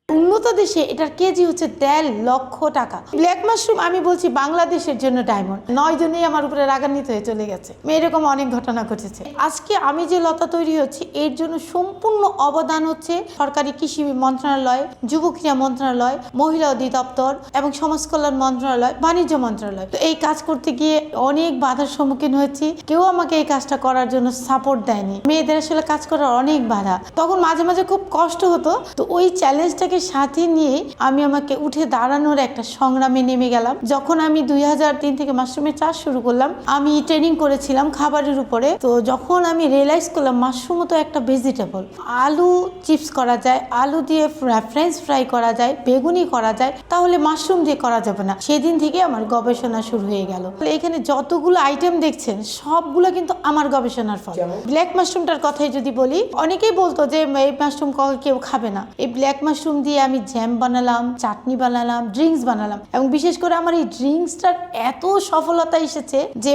উন্নত দেশে এটার কেজি হচ্ছে 1.5 লক্ষ টাকা। ব্ল্যাক মাশরুম আমি বলছি বাংলাদেশের জন্য ডায়মন্ড। 9 জনেই আমার উপরে রাগান্বিত হয়ে চলে গেছে। এরকম অনেক ঘটনা ঘটেছে। আজকে আমি যে লতা তৈরি হচ্ছি এর জন্য সম্পূর্ণ অবদান হচ্ছে সরকারি কৃষি মন্ত্রণালয়, যুব ক্রীড়া মন্ত্রণালয়, মহিলা অধিদপ্তর এবং সমাজ কল্যাণ মন্ত্রণালয়, বাণিজ্য মন্ত্রণালয়। তো এই কাজ করতে গিয়ে অনেক বাধার সম্মুখীন হয়েছি। কেউ আমাকে এই কাজটা করার জন্য সাপোর্ট দেয়নি। মেয়েদের আসলে কাজ করার অনেক বাধা, তখন মাঝে মাঝে খুব কষ্ট হতো। তো ওই চ্যালেঞ্জটাকে সাথে নিয়ে আমি আমাকে উঠে দাঁড়ানোর একটা সংগ্রামে নেমে গেলাম। যখন আমি 2003 থেকে মাশরুমের চাষ শুরু করলাম, আমি ট্রেনিং করেছিলাম খাবারের উপরে। তো যখন আমি রিয়েলাইজ করলাম মাশরুমও তো একটা ভেজিটেবল, আলু চিপস করা যায়, আলু দিয়ে ফ্রেঞ্চ ফ্রাই করা যায়, বেগুনি করা যায়, তাহলে মাশরুম দিয়ে করা যাবে না। সেদিন থেকে আমার গবেষণা শুরু হয়ে গেল। এখানে যতগুলো আইটেম দেখছেন সবগুলো কিন্তু আমার গবেষণার ফল। ব্ল্যাক মাশরুমটার কথাই যদি বলি, অনেকেই বলতো যে এই মাশরুম কেউ খাবে না। এই ব্ল্যাক মাশরুম দিয়ে আমি জ্যাম বানালাম, চাটনি বানালাম, ড্রিঙ্কস বানালাম, এবং বিশেষ করে আমার এই ড্রিঙ্কসটার এত সফলতা এসেছে যে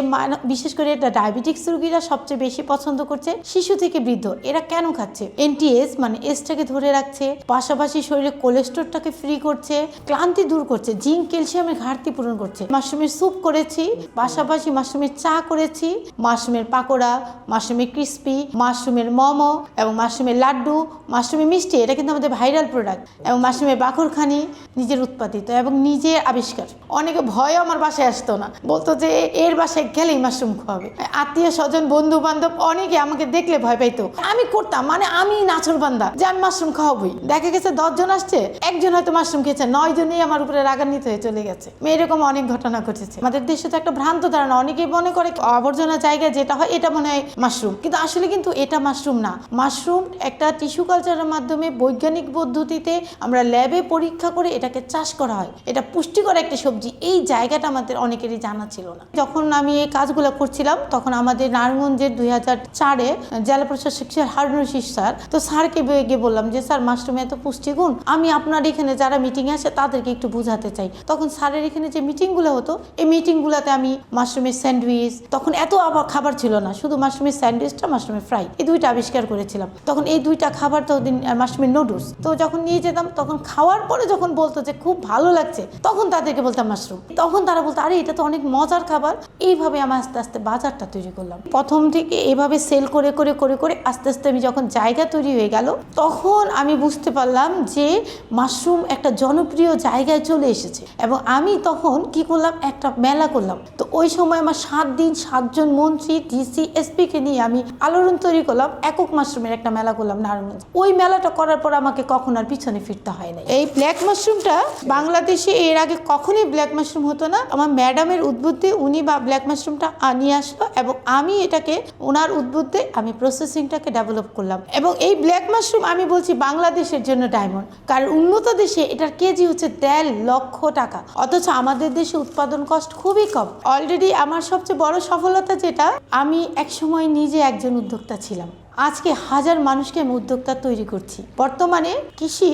বিশেষ করে এটা ডায়াবেটিক্স রোগীরা সবচেয়ে বেশি পছন্দ করছে, শিশু থেকে বৃদ্ধ। এরা কেন খাচ্ছে? এনটিএস মানে এসটাকে ধরে রাখছে, পাশাপাশি শরীরে কোলেস্টেরলটাকে ফ্রি করছে, ক্লান্তি দূর করছে, জিঙ্ক ক্যালসিয়ামের ঘাটতি পূরণ করছে। মাশরুমের স্যুপ করেছি, পাশাপাশি মাশরুমের চা করেছি, মাশরুমের পাকোড়া, মাশরুমের ক্রিস্পি, মাশরুমের মোমো এবং মাশরুমের লাড্ডু, মাশরুমের মিষ্টি। এটা কিন্তু আমাদের ভাইরাল প্রোডাক্ট। এবং মাশরুমের বাকরখানি নিজের উৎপাদিত এবং নিজের আবিষ্কার। অনেকে ভয়ে আমার বাসায় আসতো না, বলতো যে এর বাসায় গেলেই মাশরুম খাওয়াবে। আত্মীয় স্বজন, বন্ধু বান্ধব অনেকে আমাকে দেখলে ভয় পাইতো। আমি করতাম, মানে আমি নাছোড়বান্দা যে আমি মাশরুম খাওয়াবই। দেখা গেছে 10 জন আসছে, একজন হয়তো মাশরুম খেয়েছে, 9 জনেই আমার উপরে রাগান্বিত হয়ে চলে গেছে। এরকম অনেক ঘটনা ঘটেছে। আমাদের দেশে তো একটা ভ্রান্ত ধারণা, অনেকেই মনে করে আবর্জনা জায়গায় যেটা হয় এটা মনে হয় মাশরুম, কিন্তু আসলে কিন্তু এটা মাশরুম না। মাশরুম একটা টিস্যু কালচারের মাধ্যমে বৈজ্ঞানিক পদ্ধতিতে আমরা ল্যাবে পরীক্ষা করে এটাকে চাষ করা হয়। এটা পুষ্টিকর একটা সবজি। এই জায়গাটা আমাদের অনেকেরই জানা ছিল না। যখন আমি এই কাজগুলো করছিলাম তখন আমাদের নারায়ণগঞ্জের 2004-এ জেলা প্রশাসক হারুন রশিদ স্যার, তো স্যারকে গিয়ে বললাম যে স্যার মাশরুমে এত পুষ্টিগুণ, আমি আপনার এখানে যারা মিটিং আসে তাদেরকে একটু বোঝাতে চাই। তখন স্যারের এখানে যে মিটিংগুলো হতো, এই মিটিংগুলোতে আমি মাশরুমের স্যান্ডউইচ, তখন এত আবার খাবার ছিল না, শুধু মাশরুমের স্যান্ডউইচটা, মাশরুমের ফ্রাই, এই দুইটা আবিষ্কার করেছিলাম। তখন এই দুইটা খাবার, তো মাশরুমের নুডলস, তো যখন নিয়ে যেতাম তখন খাওয়ার পরে যখন বলতো যে খুব ভালো লাগছে, তখন তাদেরকে বলতাম মাশরুম। তখন তারা বলতো আরে এটা তো অনেক মজার খাবার। এইভাবে আমি আস্তে আস্তে বাজারটা তৈরি করলাম। প্রথম থেকে এভাবে সেল করে করে করে করে আস্তে আস্তে আমি যখন জায়গা তৈরি হয়ে গেল, তখন আমি বুঝতে পারলাম যে মাশরুম একটা জনপ্রিয় জায়গায় চলে এসেছে। এবং আমি তখন কি করলাম, একটা মেলা করলাম। তো ওই সময় আমার 7 দিন 7 জন মন্ত্রী, ডিসি, এসপি কে নিয়ে আমি আলোড়ন তৈরি করলাম, একক মাশরুমের একটা মেলা করলাম নারায়ণগঞ্জ। ওই মেলাটা করার পর আমাকে কখন আর পিছনে ফিরতে হয় না। এই ব্ল্যাক মাশরুমটা বাংলাদেশে এর আগে কখনোই ব্ল্যাক মাশরুম হতো না। আমার ম্যাডামের উদ্বুদ্ধে উনি ব্ল্যাক মাশরুমটা নিয়ে আসলো এবং আমি এটাকে ওনার উদ্বুদ্ধে আমি প্রসেসিংটাকে ডেভেলপ করলাম। এবং এই ব্ল্যাক মাশরুম আমি বলছি বাংলাদেশের জন্য ডায়মন্ড, কারণ উন্নত দেশে এটার কেজি হচ্ছে 1.5 লক্ষ টাকা, অথচ আমাদের দেশে উৎপাদন কস্ট খুবই কম। অলরেডি আমার সবচেয়ে বড় সফলতা যেটা, আমি একসময় নিজে একজন উদ্যোক্তা ছিলাম। আজকে হাজার মানুষকে আমি উদ্যোক্তা তৈরি করছি। বর্তমানে কৃষি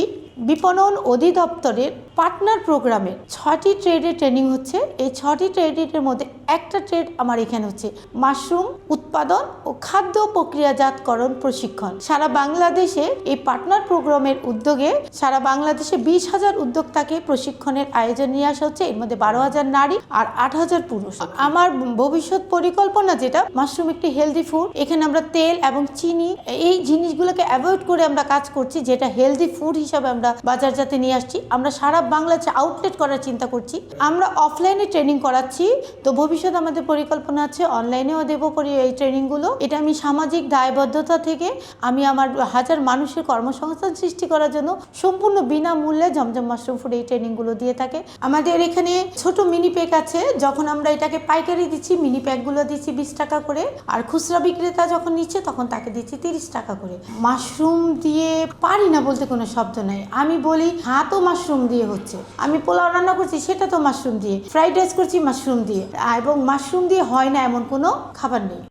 বিপণন অধিদপ্তরের পার্টনার প্রোগ্রামে 6টি ট্রেডে ট্রেনিং হচ্ছে। এই 6টি ট্রেডের মধ্যে একটা ট্রেড আমার এখানে হচ্ছে মাশরুম উৎপাদন ও খাদ্য প্রক্রিয়াজাতকরণ প্রশিক্ষণ। সারা বাংলাদেশে এই পার্টনার প্রোগ্রামের উদ্যোগে সারা বাংলাদেশে 20,000 উদ্যোক্তাকে প্রশিক্ষণের আয়োজন নিয়ে আসা হচ্ছে। এর মধ্যে 12,000 নারী আর 8,000 পুরুষ। আমার ভবিষ্যৎ পরিকল্পনা যেটা, মাশরুম একটি হেলদি ফুড। এখানে আমরা তেল এবং চিনি এই জিনিসগুলোকে অ্যাভয়েড করে আমরা কাজ করছি, যেটা হেলদি ফুড হিসাবে আমরা বাজারজাতে নিয়ে আসছি। আমরা সারা বাংলাদেশে আউটলেট করার চিন্তা করছি। আমরা অফলাইনে ট্রেনিং করাচ্ছি, তো ভবিষ্যৎ আমাদের পরিকল্পনা আছে অনলাইনেও দেবো এই ট্রেনিংগুলো। এটা আমি সামাজিক দায়বদ্ধতা থেকে আমি আমার হাজার মানুষের কর্মসংস্থান সৃষ্টি করার জন্য সম্পূর্ণ বিনামূল্যে জমজম মাশরুম ফুড এই ট্রেনিংগুলো দিয়ে থাকে। আমাদের এখানে ছোট মিনি প্যাক আছে, যখন আমরা এটাকে পাইকারি দিচ্ছি মিনি প্যাকগুলো দিচ্ছি 20 টাকা করে, আর খুচরা বিক্রেতা যখন নিচ্ছে তখন তাকে দিচ্ছি 30 টাকা করে। মাশরুম দিয়ে পারি না বলতে কোনো শব্দ নাই। আমি বলি তো মাশরুম দিয়ে হচ্ছে, আমি পোলাও রান্না করছি সেটা তো মাশরুম দিয়ে, ফ্রাইড রাইস করছি মাশরুম দিয়ে, এবং মাশরুম দিয়ে হয় না এমন কোনো খাবার নেই।